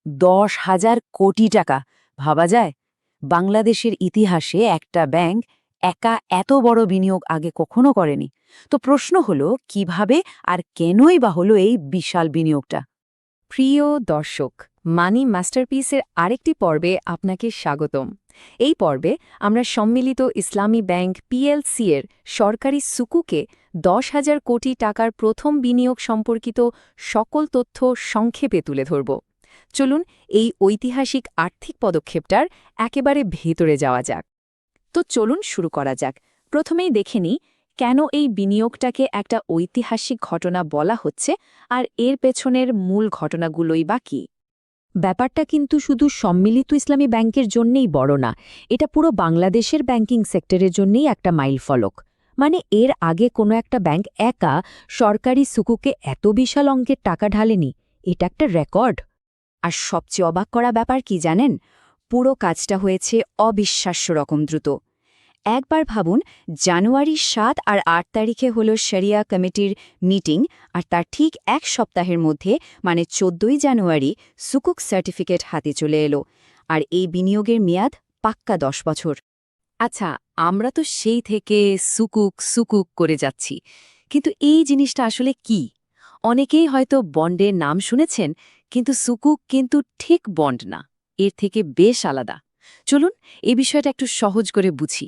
10,000 কোটি টাকা, ভাবা যায়? বাংলাদেশের ইতিহাসে একটা ব্যাংক একা এত বড় বিনিয়োগ আগে কখনো করেনি। তো প্রশ্ন হলো, কিভাবে আর কেনই বা হলো এই বিশাল বিনিয়োগটা? প্রিয় দর্শক, মানি মাস্টারপিসের আরেকটি পর্বে আপনাকে স্বাগতম। এই পর্বে আমরা সম্মিলিত ইসলামী ব্যাংক পিএলসি এর সরকারি সুকুকে 10,000 কোটি টাকার প্রথম বিনিয়োগ সম্পর্কিত সকল তথ্য সংক্ষেপে তুলে ধরব। চলুন এই ঐতিহাসিক আর্থিক পদক্ষেপটার একেবারে ভেতরে যাওয়া যাক। তো চলুন শুরু করা যাক। প্রথমেই দেখে নিই কেন এই বিনিয়োগটাকে একটা ঐতিহাসিক ঘটনা বলা হচ্ছে আর এর পেছনের মূল ঘটনাগুলোই বা কী। ব্যাপারটা কিন্তু শুধু সম্মিলিত ইসলামী ব্যাংকের জন্যেই বড় না, এটা পুরো বাংলাদেশের ব্যাংকিং সেক্টরের জন্যেই একটা মাইলফলক। মানে এর আগে কোনো একটা ব্যাংক একা সরকারি সুকুকে এত বিশাল অঙ্কের টাকা ঢালেনি। এটা একটা রেকর্ড। আর সবচেয়ে অবাক করা ব্যাপার কি জানেন? পুরো কাজটা হয়েছে অবিশ্বাস্য রকম দ্রুত। একবার ভাবুন, জানুয়ারি ৭ আর ৮ তারিখে হলো শরিয়া কমিটির মিটিং, আর তার ঠিক এক সপ্তাহের মধ্যে মানে ১৪ই জানুয়ারি সুকুক সার্টিফিকেট হাতে চলে এলো। আর এই বিনিয়োগের মেয়াদ পাক্কা ১০ বছর। আচ্ছা, আমরা তো সেই থেকে সুকুক সুকুক করে যাচ্ছি, কিন্তু এই জিনিসটা আসলে কি? অনেকেই হয়তো বন্ডের নাম শুনেছেন, কিন্তু সুকুক কিন্তু ঠিক বন্ড না, এর থেকে বেশ আলাদা। চলুন এই বিষয়টা একটু সহজ করে বুঝি।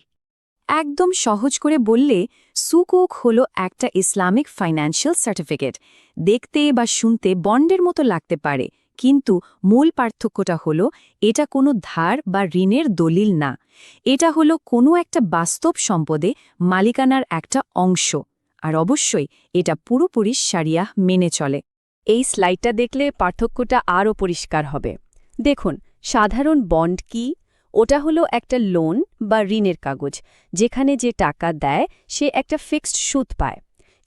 একদম সহজ করে বললে, সুকুক হলো একটা ইসলামিক ফাইন্যান্সিয়াল সার্টিফিকেট। দেখতে বা শুনতে বন্ডের মতো লাগতে পারে, কিন্তু মূল পার্থক্যটা হলো এটা কোনো ধার বা ঋণের দলিল না। এটা হলো কোনো একটা বাস্তব সম্পদে মালিকানার একটা অংশ। আর অবশ্যই এটা পুরোপুরি শারিয়া মেনে চলে। এই স্লাইডটা দেখলে পার্থক্যটা আরও পরিষ্কার হবে। দেখুন, সাধারণ বন্ড কি? ওটা হলো একটা লোন বা ঋণের কাগজ, যেখানে যে টাকা দেয় সে একটা ফিক্সড সুদ পায়।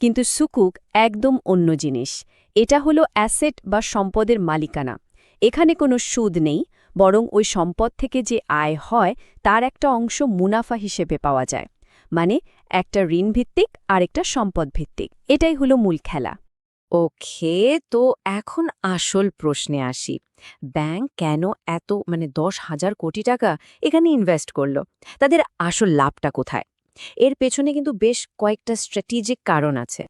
কিন্তু সুকুক একদম অন্য জিনিস। এটা হলো অ্যাসেট বা সম্পদের মালিকানা। এখানে কোনো সুদ নেই, বরং ওই সম্পদ থেকে যে আয় হয় তার একটা অংশ মুনাফা হিসেবে পাওয়া যায়। মানে একটা ঋণভিত্তিক আর একটা সম্পদ ভিত্তিক। এটাই হলো মূল খেলা। ওকে, তো এখন আসল প্রশ্নে আসি। ব্যাংক কেন এত 10,000 কোটি টাকা এখানে ইনভেস্ট করলো? তাদের আসল লাভটা কোথায়? এর পেছনে কিন্তু বেশ কয়েকটা স্ট্র্যাটেজিক কারণ আছে।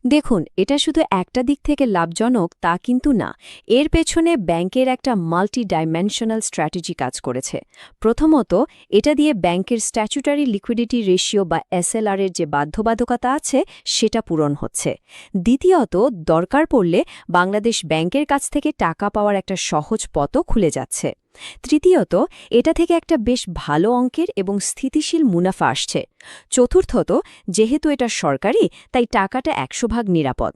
দেখুন, এটা শুধু একটা দিক থেকে লাভজনক তা কিন্তু না। এর পেছনে ব্যাংকের একটা মাল্টি ডাইমেনশনাল স্ট্র্যাটেজি কাজ করেছে। প্রথমত, এটা দিয়ে ব্যাংকের স্ট্যাচুটারি লিকুইডিটি রেশিও বা এসএলআর এর যে বাধ্যবাধকতা আছে সেটা পূরণ হচ্ছে। দ্বিতীয়ত, দরকার পড়লে বাংলাদেশ ব্যাংকের কাছ থেকে টাকা পাওয়ার একটা সহজ পথও খুলে যাচ্ছে। তৃতীয়ত, এটা থেকে একটা বেশ ভালো অঙ্কের এবং স্থিতিশীল মুনাফা আসছে। চতুর্থত, যেহেতু এটা সরকারি, তাই টাকাটা ১০০% নিরাপদ।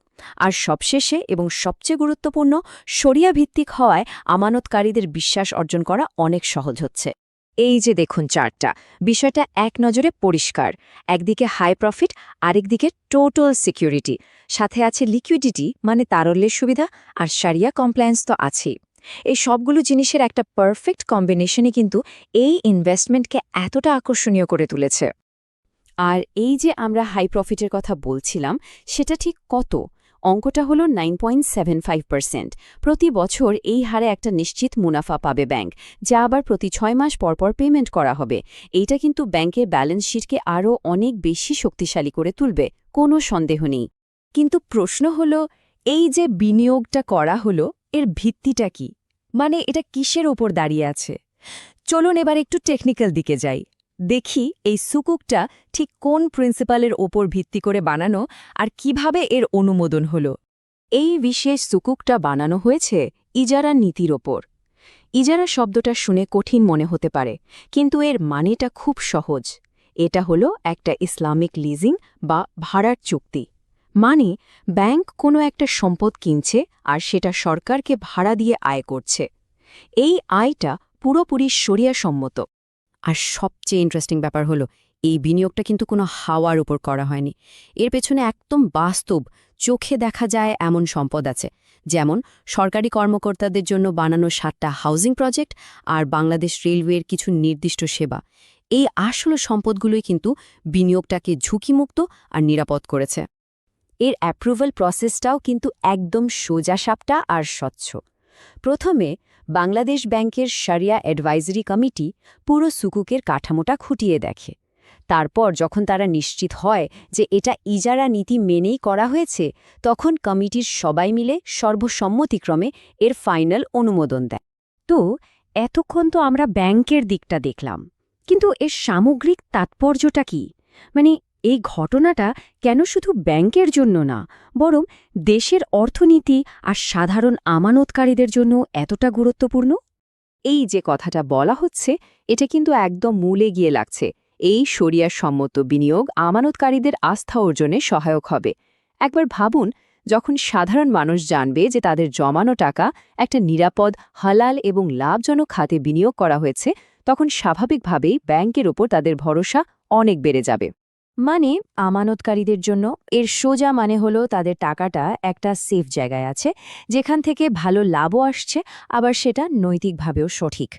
আর সবশেষে এবং সবচেয়ে গুরুত্বপূর্ণ, শরিয়া ভিত্তিক হওয়ায় আমানতকারীদের বিশ্বাস অর্জন করা অনেক সহজ হচ্ছে। এই যে দেখুন চার্টটা, বিষয়টা এক নজরে পরিষ্কার। একদিকে হাই প্রফিট, আরেকদিকে টোটাল সিকিউরিটি, সাথে আছে লিকুইডিটি মানে তারল্যের সুবিধা, আর শারিয়া কমপ্লায়েন্স তো আছেই। এই সবগুলো জিনিসের একটা পারফেক্ট কম্বিনেশনই কিন্তু এই ইনভেস্টমেন্টকে এতটা আকর্ষণীয় করে তুলেছে। আর এই যে আমরা হাই প্রফিটের কথা বলছিলাম, সেটা ঠিক কত? অঙ্কটা হলো 9.75%। প্রতি বছর এই হারে একটা নিশ্চিত মুনাফা পাবে ব্যাংক, যা আবার প্রতি ৬ মাস পরপর পেমেন্ট করা হবে। এইটা কিন্তু ব্যাংকের ব্যালেন্স শিটকে আরও অনেক বেশি শক্তিশালী করে তুলবে, কোনো সন্দেহ নেই। কিন্তু প্রশ্ন হলো, এই যে বিনিয়োগটা করা হলো, এর ভিত্তিটা কি? মানে এটা কিসের ওপর দাঁড়িয়ে আছে? চলুন এবার একটু টেকনিক্যাল দিকে যাই। দেখি এই সুকুকটা ঠিক কোন প্রিন্সিপালের ওপর ভিত্তি করে বানানো আর কিভাবে এর অনুমোদন হলো। এই বিশেষ সুকুকটা বানানো হয়েছে ইজারা নীতির ওপর। ইজারা শব্দটা শুনে কঠিন মনে হতে পারে, কিন্তু এর মানেটা খুব সহজ। এটা হলো একটা ইসলামিক লিজিং বা ভাড়ার চুক্তি। মানে ব্যাংক কোনো একটা সম্পদ কিনছে আর সেটা সরকারকে ভাড়া দিয়ে আয় করছে। এই আয়টা পুরোপুরি শরিয়া সম্মত। আর সবচেয়ে ইন্টারেস্টিং ব্যাপার হলো, এই বিনিয়োগটা কিন্তু কোনো হাওয়ার উপর করা হয়নি। এর পেছনে একদম বাস্তব, চোখে দেখা যায় এমন সম্পদ আছে, যেমন সরকারি কর্মকর্তাদের জন্য বানানো ৭টা হাউজিং প্রজেক্ট আর বাংলাদেশ রেলওয়ের কিছু নির্দিষ্ট সেবা। এই আসল সম্পদগুলোই কিন্তু বিনিয়োগটাকে ঝুঁকিমুক্ত আর নিরাপদ করেছে। এর অ্যাপ্রুভাল প্রসেসটাও কিন্তু একদম সোজাসাপটা আর স্বচ্ছ। প্রথমে বাংলাদেশ ব্যাংকের শরিয়া অ্যাডভাইজারি কমিটি পুরো সুকুকের কাঠামোটা খুঁটিয়ে দেখে। তারপর যখন তারা নিশ্চিত হয় যে এটা ইজারা নীতি মেনেই করা হয়েছে, তখন কমিটির সবাই মিলে সর্বসম্মতিক্রমে এর ফাইনাল অনুমোদন দেয়। তো এতক্ষণ তো আমরা ব্যাংকের দিকটা দেখলাম, কিন্তু এর সামগ্রিক তাৎপর্যটা কি? মানে এই ঘটনাটা কেন শুধু ব্যাংকের জন্য না, বরং দেশের অর্থনীতি আর সাধারণ আমানতকারীদের জন্য এতটা গুরুত্বপূর্ণ? এই যে কথাটা বলা হচ্ছে, এটা কিন্তু একদম মূলে গিয়ে লাগছে। এই শরিয়া সম্মত বিনিয়োগ আমানতকারীদের আস্থা অর্জনে সহায়ক হবে। একবার ভাবুন, যখন সাধারণ মানুষ জানবে যে তাদের জমানো টাকা একটা নিরাপদ, হালাল এবং লাভজনক খাতে বিনিয়োগ করা হয়েছে, তখন স্বাভাবিকভাবেই ব্যাংকের ওপর তাদের ভরসা অনেক বেড়ে যাবে। মানে আমানতকারীদের জন্য এর সোজা মানে হলো তাদের টাকাটা একটা সেফ জায়গায় আছে, যেখান থেকে ভালো লাভও আসছে, আবার সেটা নৈতিকভাবেও সঠিক।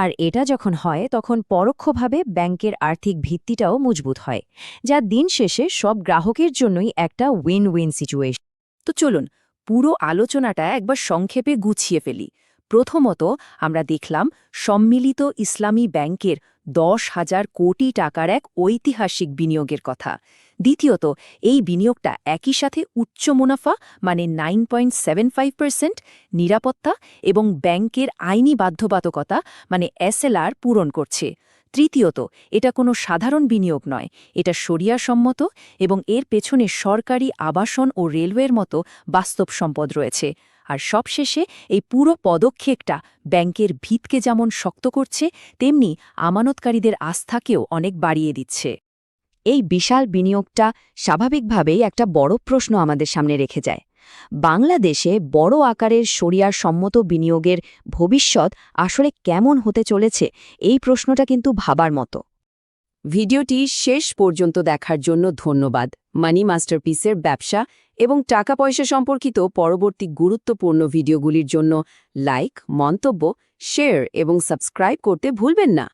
আর এটা যখন হয়, তখন পরোক্ষভাবে ব্যাংকের আর্থিক ভিত্তিটাও মজবুত হয়, যা দিন শেষে সব গ্রাহকের জন্যই একটা উইন উইন সিচুয়েশন। তো চলুন পুরো আলোচনাটা একবার সংক্ষেপে গুছিয়ে ফেলি। প্রথমত আমরা দেখলাম সম্মিলিত ইসলামী ব্যাংকের 10,000 কোটি টাকার এক ঐতিহাসিক বিনিয়োগের কথা। দ্বিতীয়ত, এই বিনিয়োগটা একই সাথে উচ্চ মুনাফা মানে 9.75%, নিরাপত্তা এবং ব্যাংকের আইনি বাধ্যবাধকতা মানে এসএলআর পূরণ করছে। তৃতীয়ত, এটা কোনো সাধারণ বিনিয়োগ নয়, এটা শরিয়াসম্মত এবং এর পেছনে সরকারি আবাসন ও রেলওয়ের মতো বাস্তব সম্পদ রয়েছে। আর সবশেষে এই পুরো পদক্ষেপটা ব্যাংকের ভিতকে যেমন শক্ত করছে, তেমনি আমানতকারীদের আস্থাকেও অনেক বাড়িয়ে দিচ্ছে। এই বিশাল বিনিয়োগটা স্বাভাবিকভাবেই একটা বড় প্রশ্ন আমাদের সামনে রেখে যায়। বাংলাদেশে বড় আকারের শরিয়ার সম্মত বিনিয়োগের ভবিষ্যৎ আসলে কেমন হতে চলেছে, এই প্রশ্নটা কিন্তু ভাবার মতো। ভিডিওটি শেষ পর্যন্ত দেখার জন্য ধন্যবাদ। মানি মাস্টারপিসের ব্যবসা এবং টাকা পয়সা সম্পর্কিত পরবর্তী গুরুত্বপূর্ণ ভিডিওগুলির জন্য লাইক, মন্তব্য, শেয়ার এবং সাবস্ক্রাইব করতে ভুলবেন না।